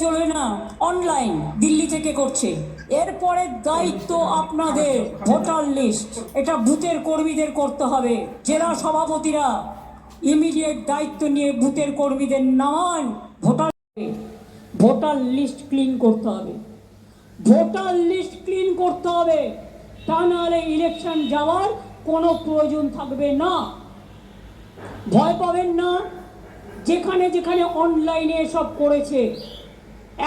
চলে না, অনলাইন দিল্লি থেকে করছে। এরপরে দায়িত্ব আপনাদের ভোটার লিস্ট, এটা বুথের কর্মীদের করতে হবে। জেলা সভাপতিরা ইমিডিয়েট দায়িত্ব নিয়ে বুথের কর্মীদের নামান, ভোটার লিস্ট ক্লিন করতে হবে, ভোটার লিস্ট ক্লিন করতে হবে। তা নাহলে ইলেকশন যাওয়ার কোনো প্রয়োজন থাকবে না। ভয় পাবেন না। যেখানে যেখানে অনলাইনে সব করেছে,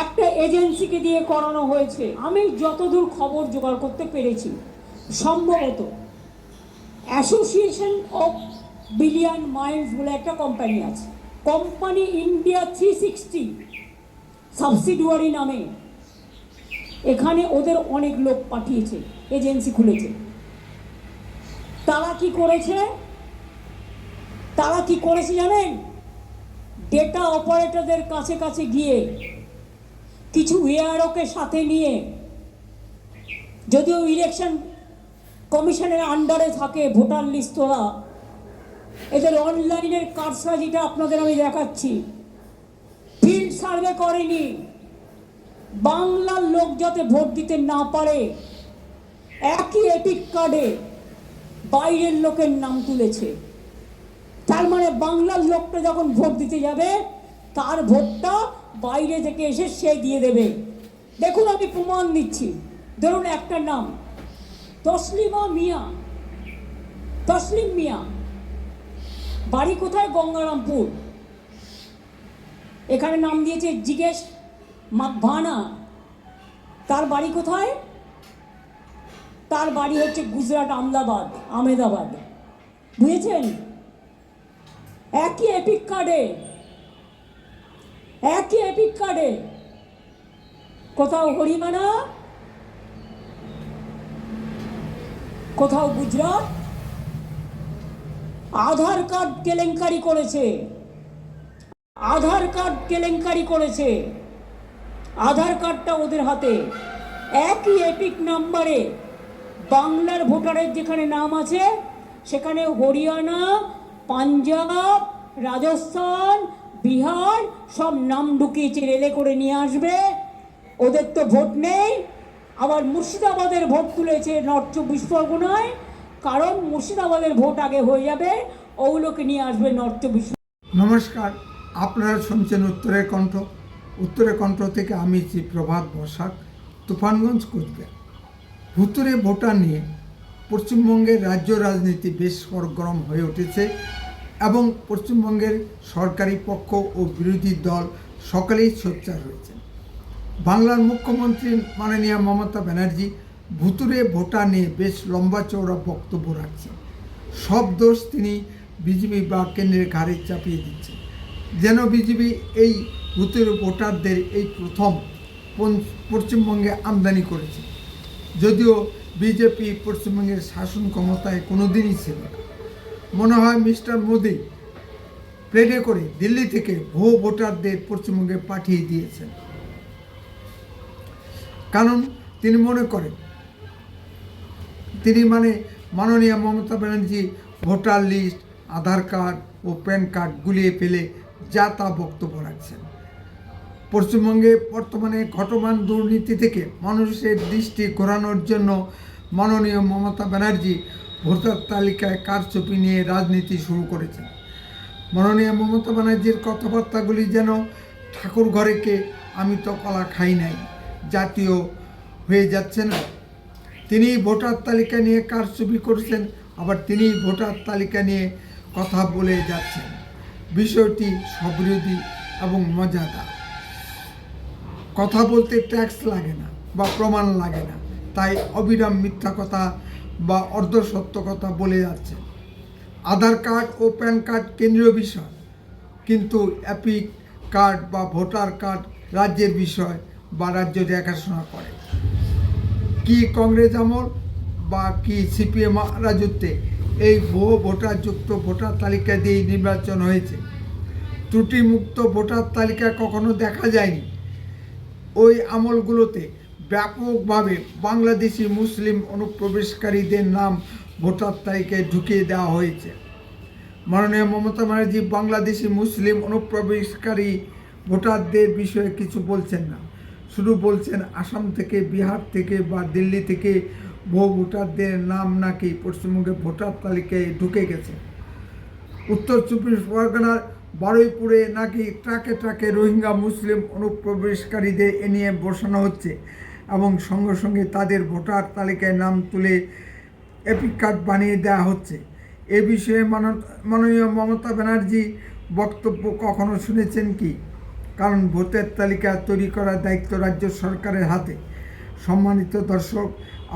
একটা এজেন্সিকে দিয়ে করানো হয়েছে। আমি যতদূর খবর জোগাড় করতে পেরেছি, সম্ভবত অ্যাসোসিয়েশন অফ বিলিয়ন মাইন্ডস বলে একটা কোম্পানি আছে, কোম্পানি ইন্ডিয়া 360 সাবসিডিয়ারি নামে। এখানে ওদের অনেক লোক পাঠিয়েছে, এজেন্সি খুলেছে। তারা কি করেছে জানেন? ডেটা অপারেটরদের কাছে কাছে গিয়ে কিছু এআরওকে সাথে নিয়ে, যদিও ইলেকশন কমিশনের আন্ডারে থাকে ভোটার লিস্ট তোলা, এদের অনলাইনের কারসাজিটা আপনাদের আমি দেখাচ্ছি। ফিল্ড সার্ভে করেনি, বাংলার লোক যাতে ভোট দিতে না পারে একই এপিক কার্ডে বাইরের লোকের নাম তুলেছে। তার মানে বাংলার লোকটা যখন ভোট দিতে যাবে, তার ভোটটা বাইরে থেকে এসে সে দিয়ে দেবে। দেখুন, আমি প্রমাণ দিচ্ছি। ধরুন একটা নাম তসলিম মিয়া, বাড়ি কোথায়? গঙ্গারামপুর। এখানে নাম দিয়েছে জিজ্ঞেস মাকভানা। তার বাড়ি কোথায়? তার বাড়ি হচ্ছে গুজরাট আহমেদাবাদ। বুঝেছেন? একই এপিক কার্ডে কোথাও হরিয়ানা, কোথাও গুজরাট। আধার কার্ড কেলেঙ্কারি করেছে, আধার কার্ডটা ওদের হাতে। একই এপিক নাম্বারে বাংলার ভোটারের যেখানে নাম আছে, সেখানে হরিয়ানা, পাঞ্জাব, রাজস্থান, বিহার সব নাম ঢুকিয়েছে, রেলে করে নিয়ে আসবে। ওদের তো ভোট নেই। আবার মুর্শিদাবাদের ভোট তুলেছে নর্থ 24 পরগনায়, কারণ মুর্শিদাবাদের ভোট আগে হয়ে যাবে, ওগুলোকে নিয়ে আসবে নর্থ 24। নমস্কার, আপনারা শুনছেন উত্তরের কণ্ঠ থেকে আমি প্রভাত বসাক, তুফানগঞ্জ, কোচবিহার। ভুতুরে ভোটার নিয়ে পশ্চিমবঙ্গের রাজ্য রাজনীতি বেশ সরগরম হয়ে উঠেছে এবং পশ্চিমবঙ্গের সরকারি পক্ষ ও বিরোধী দল সকলেই সোচ্চার হয়েছে। বাংলার মুখ্যমন্ত্রী মাননীয়া মমতা ব্যানার্জি ভুতুরে ভোটার নিয়ে বেশ লম্বা চওড়া বক্তব্য রাখছেন। সব দোষ তিনি বিজেপি বা কেন্দ্রের ঘাড়ে চাপিয়ে দিচ্ছেন, যেন বিজেপি এই ভুতুরে ভোটারদের এই প্রথম পশ্চিমবঙ্গে আমদানি করেছে। যদিও বিজেপি পশ্চিমবঙ্গের শাসন ক্ষমতায় কোনোদিনই ছিল না। মনে হয় মিস্টার মোদি প্লেনে করে দিল্লি থেকে ভুয়ো ভোটারদের পশ্চিমবঙ্গে পাঠিয়ে দিয়েছেন, কারণ তিনি মনে করেন মাননীয় মমতা ব্যানার্জি ভোটার লিস্ট, আধার কার্ড ও প্যান কার্ড গুলিয়ে ফেলে যা তা বক্তব্য রাখছেন। পশ্চিমবঙ্গে বর্তমানে ঘটমান দুর্নীতি থেকে মানুষের দৃষ্টি ঘোরানোর জন্য মাননীয় মমতা ব্যানার্জি ভোটার তালিকায় কারচুপি নিয়ে রাজনীতি শুরু করেছেন। মাননীয় মমতা ব্যানার্জির কথাবার্তাগুলি যেন ঠাকুর ঘরেকে আমি তো কলা খাই নাই জাতীয় হয়ে যাচ্ছে না। তিনি ভোটার তালিকা নিয়ে কারচুপি করছেন, আবার তিনি ভোটার তালিকা নিয়ে কথা বলে যাচ্ছেন। বিষয়টি সবিরোধী এবং মজাদার। কথা বলতে ট্যাক্স লাগে না বা প্রমাণ লাগে না, তাই অবিরাম মিথ্যা কথা বা অর্ধসত্য কথা বলে যাচ্ছে। আধার কার্ড ও প্যান কার্ড কেন্দ্রীয় বিষয়, কিন্তু এপিক কার্ড বা ভোটার কার্ড রাজ্যের বিষয় বা রাজ্য দেখাশোনা করে। কি কংগ্রেস আমল বা কি সিপিএম রাজত্বে এই ভুয়ো ভোটারযুক্ত ভোটার তালিকা দিয়েই নির্বাচন হয়েছে। ত্রুটিমুক্ত ভোটার তালিকা কখনো দেখা যায়নি। ওই আমলগুলোতে ব্যাপকভাবে বাংলাদেশি মুসলিম অনুপ্রবেশকারীদের নাম ভোটার তালিকায় ঢুকিয়ে দেওয়া হয়েছে। মাননীয় মমতা ব্যানার্জি বাংলাদেশি মুসলিম অনুপ্রবেশকারী ভোটারদের বিষয়ে কিছু বলছেন না, শুধু বলছেন আসাম থেকে, বিহার থেকে বা দিল্লি থেকে বহু ভোটারদের নাম নাকি পশ্চিমবঙ্গে ভোটার তালিকায় ঢুকে গেছে। উত্তর চব্বিশ পরগনার বারুইপুরে নাকি ট্রাকে ট্রাকে রোহিঙ্গা মুসলিম অনুপ্রবেশকারীদের এ নিয়ে বসানো হচ্ছে এবং সঙ্গে সঙ্গে তাদের ভোটার তালিকায় নাম তুলে এপিক কার্ড বানিয়ে দেওয়া হচ্ছে। এ বিষয়ে মাননীয় মমতা ব্যানার্জি বক্তব্য কখনো শুনেছেন কি? কারণ ভোটার তালিকা তৈরি করার দায়িত্ব রাজ্য সরকারের হাতে। সম্মানিত দর্শক,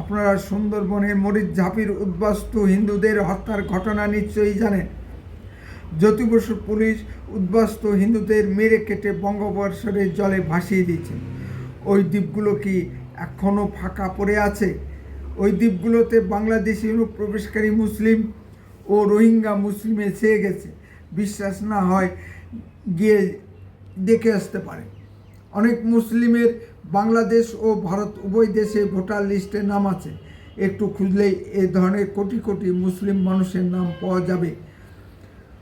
আপনারা সুন্দরবনের মরিচঝাপির উদ্বাস্তু হিন্দুদের হত্যার ঘটনা নিশ্চয়ই জানেন। জ্যোতি বসু পুলিশ উদ্বাস্তু হিন্দুদের মেরে কেটে বঙ্গোপসাগরের জলে ভাসিয়ে দিয়েছে। ওই দ্বীপগুলো কি এখনও ফাঁকা পড়ে আছে? ওই দ্বীপগুলোতে বাংলাদেশি অনুপ্রবেশকারী মুসলিম ও রোহিঙ্গা মুসলিমে ছেয়ে গেছে। বিশ্বাস না হয় গিয়ে দেখে আসতে পারে। অনেক মুসলিমের বাংলাদেশ ও ভারত উভয় দেশে ভোটার লিস্টে নাম আছে। একটু খুঁজলেই এ ধরনের কোটি কোটি মুসলিম মানুষের নাম পাওয়া যাবে।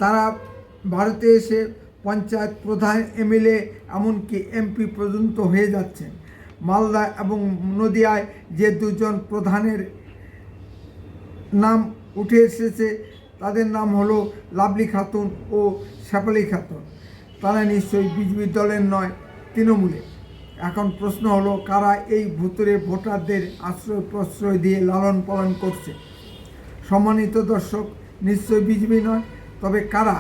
তারা ভারতে এসে পঞ্চায়েত প্রধান, এমএলএ, এমনকি এমপি পর্যন্ত হয়ে যাচ্ছেন। মালদা এবং নদিয়ায় যে দুজন প্রধানের নাম উঠে এসেছে তাদের নাম হলো লাভলি খাতুন ও শেফালি খাতুন। তারা নিশ্চয়ই বিজেপি দলের নয়, তৃণমূলের। এখন প্রশ্ন হলো, কারা এই ভুতুরে ভোটারদের আশ্রয় প্রশ্রয় দিয়ে লালন পালন করছে? সম্মানিত দর্শক, নিশ্চয়ই বিজেপি নয়, তবে কারা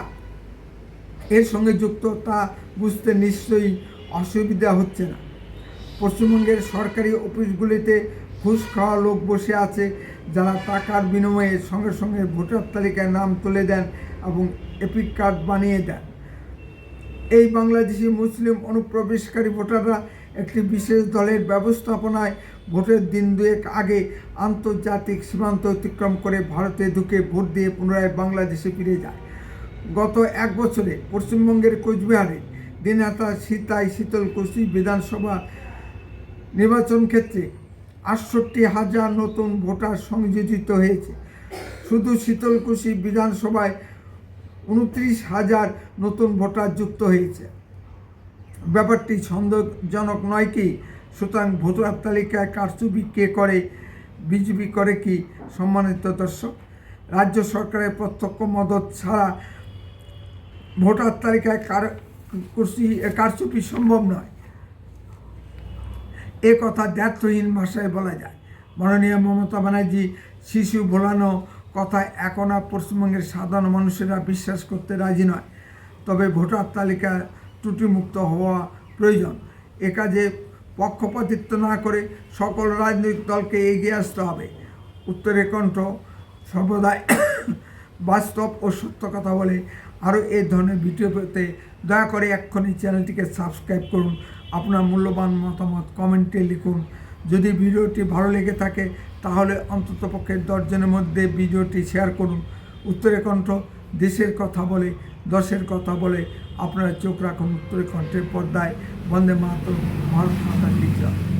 এর সঙ্গে যুক্ত তা বুঝতে নিশ্চয়ই অসুবিধা হচ্ছে না। পশ্চিমবঙ্গের সরকারি অফিসগুলিতে ঘুষ খাওয়া লোক বসে আছে, যারা টাকার বিনিময়ে সঙ্গে সঙ্গে ভোটার তালিকায় নাম তুলে দেন এবং এপিক কার্ড বানিয়ে দেন। এই বাংলাদেশি মুসলিম অনুপ্রবেশকারী ভোটাররা একটি বিশেষ দলের ব্যবস্থাপনায় ভোটের দিন দুয়েক আগে আন্তর্জাতিক সীমান্ত অতিক্রম করে ভারতে ঢুকে ভোট দিয়ে পুনরায় বাংলাদেশে ফিরে যায়। গত এক বছরে পশ্চিমবঙ্গের কোচবিহারে, দিনহাটা, সিতাই, শীতলকুচি বিধানসভা নির্বাচন ক্ষেত্রে ৬৮,০০০ নতুন ভোটার সংযোজিত হয়েছে। শুধু শীতলকুচি বিধানসভায় ২৯,০০০ নতুন ভোটার যুক্ত হয়েছে। ব্যাপারটি সন্দেহজনক নয় কি? সুতরাং ভোটার তালিকায় কারচুপি কে করে? বিজেপি করে কি? সম্মানিত দর্শক, রাজ্য সরকারের প্রত্যক্ষ মদত ছাড়া ভোটার তালিকায় কারচুপি সম্ভব নয়। এ কথা দ্ব্যর্থহীন ভাষায় বলা যায়। মাননীয় মমতা ব্যানার্জি শিশু ভোলানো কথায় এখন আর পশ্চিমবঙ্গের সাধারণ মানুষেরা বিশ্বাস করতে রাজি নয়। তবে ভোটার তালিকা ত্রুটিমুক্ত হওয়া প্রয়োজন। এ কাজে পক্ষপাতিত্ব না করে সকল রাজনৈতিক দলকে এগিয়ে আসতে হবে। উত্তরের কণ্ঠ সর্বদাই বাস্তব ও সত্য কথা বলে। আরও এই ধরনের ভিডিও পেতে দয়া করে এক্ষুনি চ্যানেলটিকে সাবস্ক্রাইব করুন। আপনার মূল্যবান মতামত কমেন্টে লিখুন। যদি ভিডিওটি ভালো লেগে থাকে তাহলে অন্ততপক্ষে 10 জনের মধ্যে ভিডিওটি শেয়ার করুন। উত্তরের কণ্ঠ দেশের কথা বলে, দশের কথা বলে। আপনারা চোখ রাখুন উত্তরের কণ্ঠের পর্দায়। বন্দে মাতরম, ভারত মাতা কি জয়।